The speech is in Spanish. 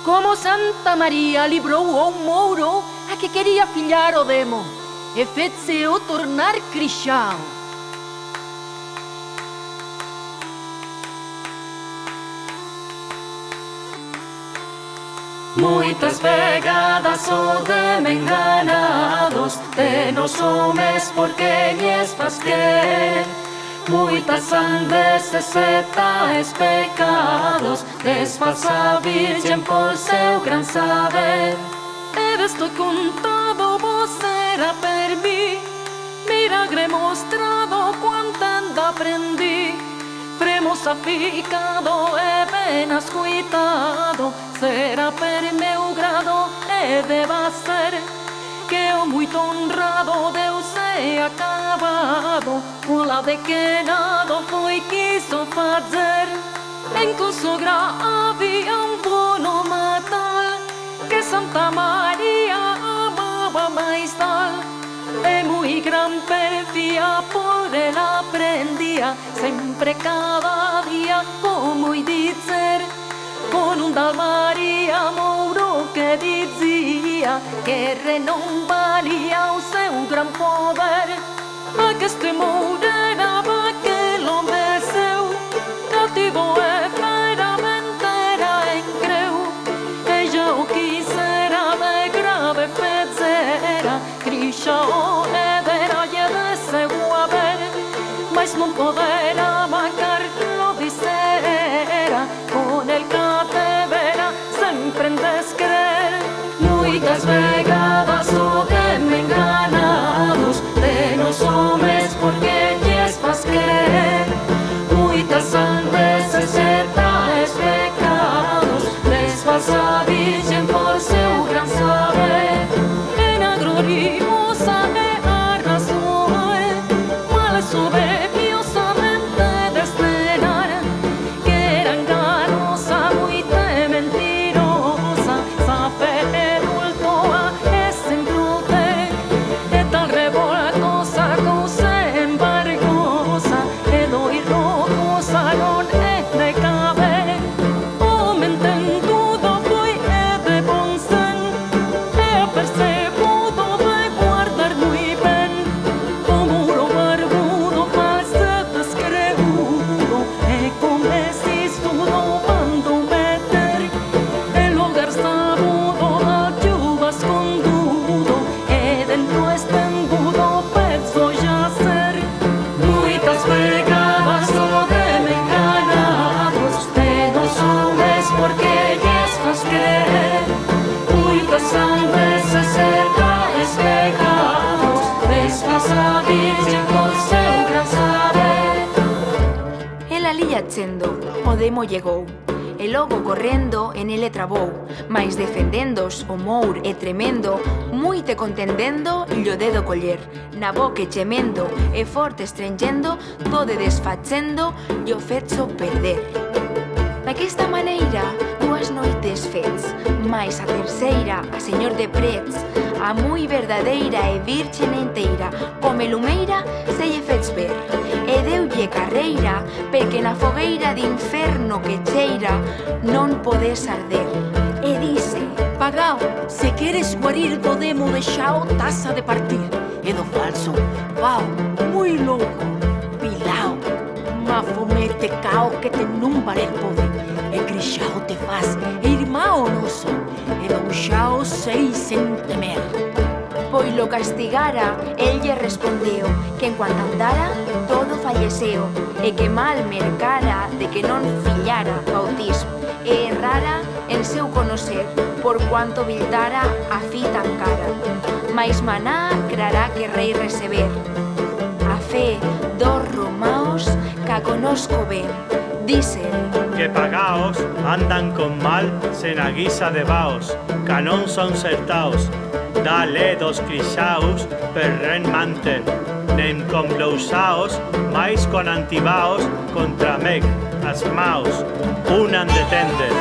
Como Santa Maria librou un mouro a que quería fillar o demo e fece-o tornar crixao. Muitas vegadas o de enganados de nos homes porque lles faz querer. Muitas veces e tais pecados desfaz a Virgen por seu gran saber. E desto contado vos era per mí, milagre mostrado quant'and aprendí. Fremos aficado e penas cuitado, será per meu grado e deba ser que o muito honrado Deus é acabado, pola de que nada foi quiso fazer. En consogra havia un bono matal que Santa Maria amaba mais tal. E muy gran perfía por él aprendía, sempre cada día como y dizer, con un tal María Mouro que dizia que re non valía o seu gran poder. Aqueste mourera que lo deseu, cativo e feramente era en creu. Ella o quisera de grave fezera, crixao e deralle de seu haber, mas non podera mancar lo dissera, con el catevera sempre en descrer. Muitas vegadas o de enganados de nos homes porque lles faz querer. Muitas veces e tais pecados desfaz a Virgen por seu gran saber. Era gloriosa e a razón, mal soberbiosamente descenar, que era enganosa, muito mentirosa, sa fe adultoa e sen gluten, e tal revoltosa cousa embargosa, e doirosa non é de caber. O mententudo foi e de bon sen, e apercebudo de guardar muy ben, o muro barbudo falso descreudo, e con esistudo mando meter, en lugar sabudo a chuva escondudo, e dentro este embudo penso ya ser. Muitas vegadas o de enganados de nos homes porque lles faz querer. Muitas veces e tais pecados desfaz a Virgen por seu gran saber. El alí achendo, o demo llegou, e logo correndo en ele trabou, mais defendendos o mour e tremendo, muite contendendo llo dedo coller, na boca chemendo e forte estrengendo, todo desfachendo llo fecho perder. D'aquesta maneira, duas noites fets, mais a terceira, a señor de prets, a mui verdadeira e virgen enteira, come lumeira se lle fets ver, e deulle carreira, porque na fogueira d'inferno que cheira non podes arder. E dice: Pagao, se queres guarir do demo deixao taza de partir, e do falso, vao, muy louco, pilao, ma fomete cao que te non valer pode, e crixao te faz, e irmão noso, e douxao sei sen temer. Pois lo castigara, el lle respondeu que en cuanto andara, todo falleceu, e que mal mercara de que non fillara bautismo, e errara en seu conocer, por cuanto viltara a fi tan cara. Mais maná crará que rei receber. A fe dos romaos ca conosco ben, dicen que pagaos andan con mal sen a guisa de vaos, ca non son certaos. Dale dos crixaos per ren manter, nen con blousaos, mais con antibaos contra mec, as maos, un han de tender.